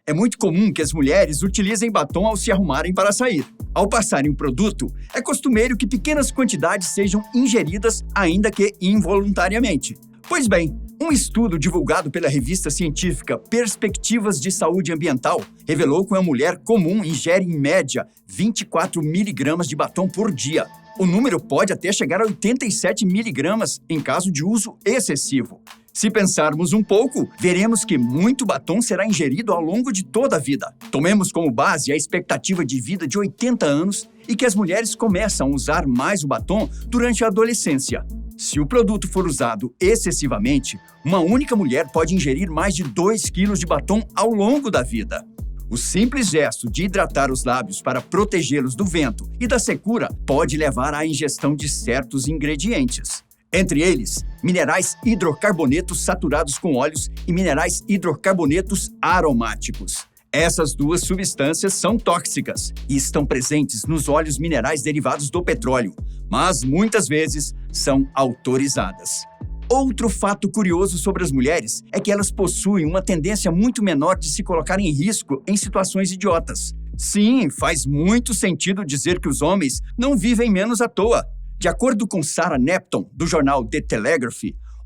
É muito comum que as mulheres utilizem batom ao se arrumarem para sair. Ao passarem o produto, é costumeiro que pequenas quantidades sejam ingeridas, ainda que involuntariamente. Pois bem, um estudo divulgado pela revista científica Perspectivas de Saúde Ambiental revelou que uma mulher comum ingere, em média, 24 miligramas de batom por dia. O número pode até chegar a 87 miligramas em caso de uso excessivo. Se pensarmos um pouco, veremos que muito batom será ingerido ao longo de toda a vida. Tomemos como base a expectativa de vida de 80 anos e que as mulheres começam a usar mais o batom durante a adolescência. Se o produto for usado excessivamente, uma única mulher pode ingerir mais de 2 quilos de batom ao longo da vida. O simples gesto de hidratar os lábios para protegê-los do vento e da secura pode levar à ingestão de certos ingredientes. Entre eles, minerais hidrocarbonetos saturados com óleos e minerais hidrocarbonetos aromáticos. Essas duas substâncias são tóxicas e estão presentes nos óleos minerais derivados do petróleo, mas muitas vezes são autorizadas. Outro fato curioso sobre as mulheres é que elas possuem uma tendência muito menor de se colocar em risco em situações idiotas. Sim, faz muito sentido dizer que os homens não vivem menos à toa. De acordo com Sarah Nepton, do jornal The Telegraph,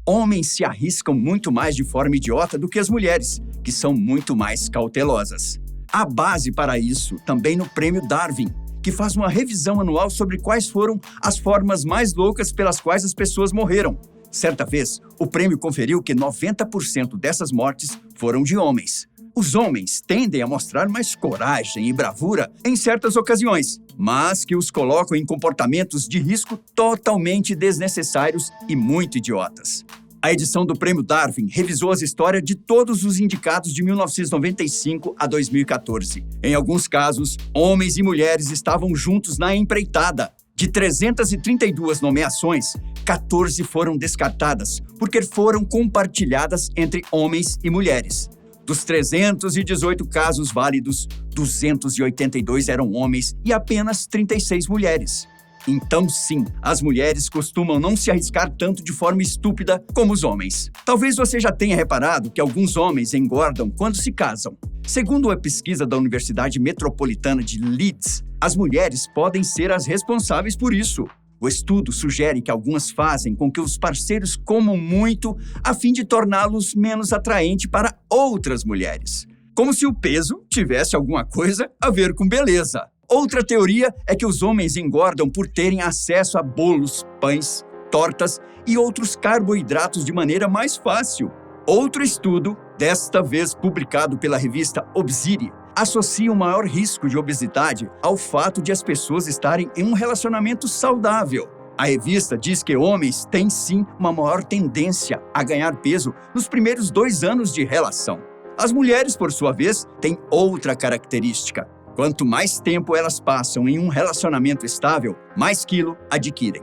homens se arriscam muito mais de forma idiota do que as mulheres, que são muito mais cautelosas. Há base para isso também no Prêmio Darwin, que faz uma revisão anual sobre quais foram as formas mais loucas pelas quais as pessoas morreram. Certa vez, o prêmio conferiu que 90% dessas mortes foram de homens. Os homens tendem a mostrar mais coragem e bravura em certas ocasiões, mas que os colocam em comportamentos de risco totalmente desnecessários e muito idiotas. A edição do Prêmio Darwin revisou as histórias de todos os indicados de 1995 a 2014. Em alguns casos, homens e mulheres estavam juntos na empreitada. De 332 nomeações, 14 foram descartadas porque foram compartilhadas entre homens e mulheres. Dos 318 casos válidos, 282 eram homens e apenas 36 mulheres. Então, sim, as mulheres costumam não se arriscar tanto de forma estúpida como os homens. Talvez você já tenha reparado que alguns homens engordam quando se casam. Segundo uma pesquisa da Universidade Metropolitana de Leeds, as mulheres podem ser as responsáveis por isso. O estudo sugere que algumas fazem com que os parceiros comam muito a fim de torná-los menos atraentes para outras mulheres. Como se o peso tivesse alguma coisa a ver com beleza. Outra teoria é que os homens engordam por terem acesso a bolos, pães, tortas e outros carboidratos de maneira mais fácil. Outro estudo, desta vez publicado pela revista Obesity, associa o maior risco de obesidade ao fato de as pessoas estarem em um relacionamento saudável. A revista diz que homens têm sim uma maior tendência a ganhar peso nos primeiros 2 anos de relação. As mulheres, por sua vez, têm outra característica. Quanto mais tempo elas passam em um relacionamento estável, mais quilo adquirem.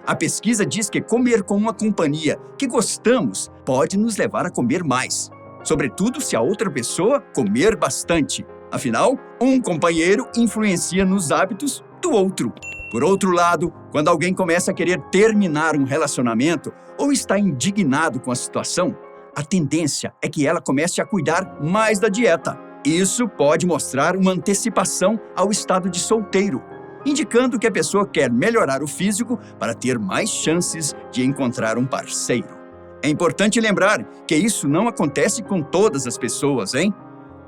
A pesquisa diz que comer com uma companhia que gostamos pode nos levar a comer mais. Sobretudo se a outra pessoa comer bastante. Afinal, um companheiro influencia nos hábitos do outro. Por outro lado, quando alguém começa a querer terminar um relacionamento ou está indignado com a situação, a tendência é que ela comece a cuidar mais da dieta. Isso pode mostrar uma antecipação ao estado de solteiro, indicando que a pessoa quer melhorar o físico para ter mais chances de encontrar um parceiro. É importante lembrar que isso não acontece com todas as pessoas, hein?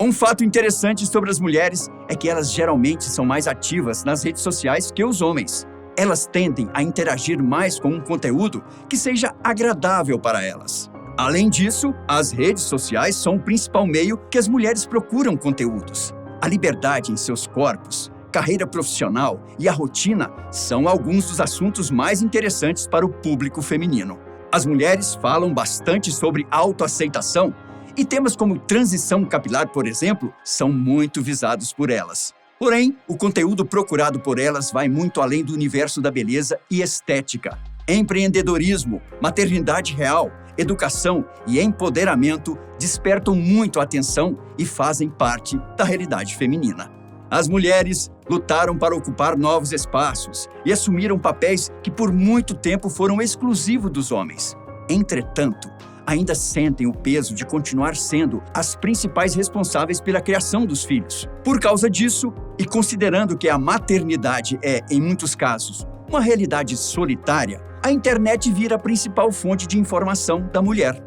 Um fato interessante sobre as mulheres é que elas geralmente são mais ativas nas redes sociais que os homens. Elas tendem a interagir mais com um conteúdo que seja agradável para elas. Além disso, as redes sociais são o principal meio que as mulheres procuram conteúdos. A liberdade em seus corpos, carreira profissional e a rotina são alguns dos assuntos mais interessantes para o público feminino. As mulheres falam bastante sobre autoaceitação e temas como transição capilar, por exemplo, são muito visados por elas. Porém, o conteúdo procurado por elas vai muito além do universo da beleza e estética. Empreendedorismo, maternidade real, educação e empoderamento despertam muito a atenção e fazem parte da realidade feminina. As mulheres lutaram para ocupar novos espaços e assumiram papéis que por muito tempo foram exclusivos dos homens. Entretanto, ainda sentem o peso de continuar sendo as principais responsáveis pela criação dos filhos. Por causa disso, e considerando que a maternidade é, em muitos casos, uma realidade solitária, a internet vira a principal fonte de informação da mulher.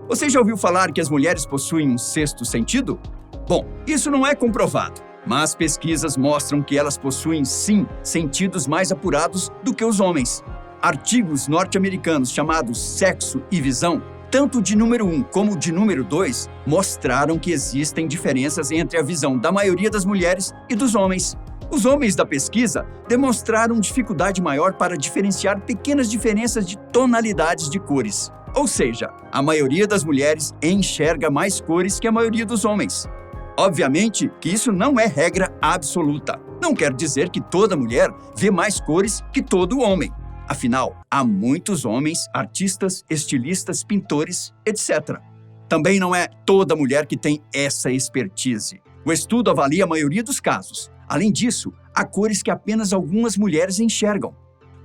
Você já ouviu falar que as mulheres possuem um sexto sentido? Bom, isso não é comprovado, mas pesquisas mostram que elas possuem, sim, sentidos mais apurados do que os homens. Artigos norte-americanos chamados Sexo e Visão, tanto de número 1 como de número 2, mostraram que existem diferenças entre a visão da maioria das mulheres e dos homens. Os homens da pesquisa demonstraram dificuldade maior para diferenciar pequenas diferenças de tonalidades de cores. Ou seja, a maioria das mulheres enxerga mais cores que a maioria dos homens. Obviamente que isso não é regra absoluta. Não quer dizer que toda mulher vê mais cores que todo homem. Afinal, há muitos homens, artistas, estilistas, pintores, etc. Também não é toda mulher que tem essa expertise. O estudo avalia a maioria dos casos. Além disso, há cores que apenas algumas mulheres enxergam.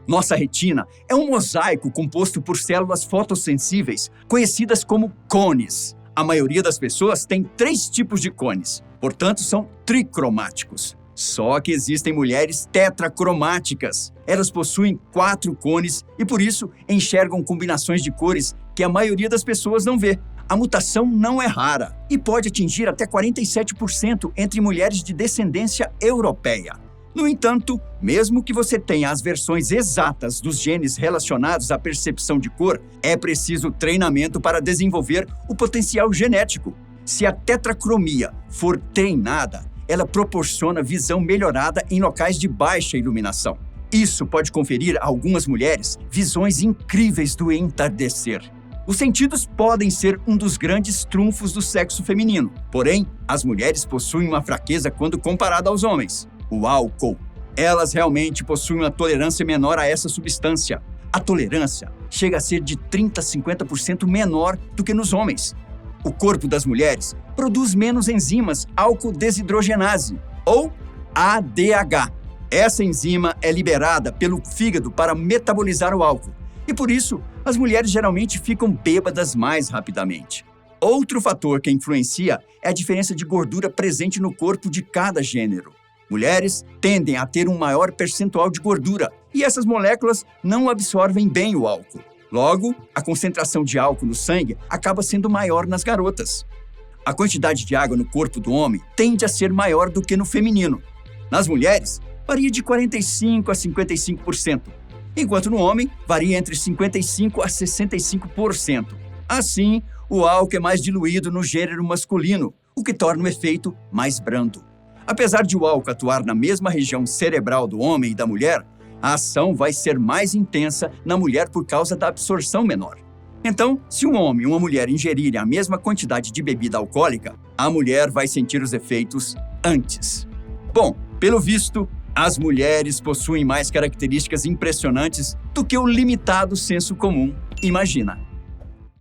Nossa retina é um mosaico composto por células fotossensíveis, conhecidas como cones. A maioria das pessoas tem 3 tipos de cones, portanto são tricromáticos. Só que existem mulheres tetracromáticas. Elas possuem 4 cones e, por isso, enxergam combinações de cores que a maioria das pessoas não vê. A mutação não é rara e pode atingir até 47% entre mulheres de descendência europeia. No entanto, mesmo que você tenha as versões exatas dos genes relacionados à percepção de cor, é preciso treinamento para desenvolver o potencial genético. Se a tetracromia for treinada, ela proporciona visão melhorada em locais de baixa iluminação. Isso pode conferir a algumas mulheres visões incríveis do entardecer. Os sentidos podem ser um dos grandes trunfos do sexo feminino, porém, as mulheres possuem uma fraqueza quando comparada aos homens: o álcool. Elas realmente possuem uma tolerância menor a essa substância. A tolerância chega a ser de 30% a 50% menor do que nos homens. O corpo das mulheres produz menos enzimas álcool-desidrogenase, ou ADH. Essa enzima é liberada pelo fígado para metabolizar o álcool, e por isso as mulheres geralmente ficam bêbadas mais rapidamente. Outro fator que influencia é a diferença de gordura presente no corpo de cada gênero. Mulheres tendem a ter um maior percentual de gordura, e essas moléculas não absorvem bem o álcool. Logo, a concentração de álcool no sangue acaba sendo maior nas garotas. A quantidade de água no corpo do homem tende a ser maior do que no feminino. Nas mulheres, varia de 45% a 55%, enquanto no homem, varia entre 55% a 65%. Assim, o álcool é mais diluído no gênero masculino, o que torna o efeito mais brando. Apesar de o álcool atuar na mesma região cerebral do homem e da mulher, a ação vai ser mais intensa na mulher por causa da absorção menor. Então, se um homem e uma mulher ingerirem a mesma quantidade de bebida alcoólica, a mulher vai sentir os efeitos antes. Bom, pelo visto, as mulheres possuem mais características impressionantes do que o limitado senso comum imagina.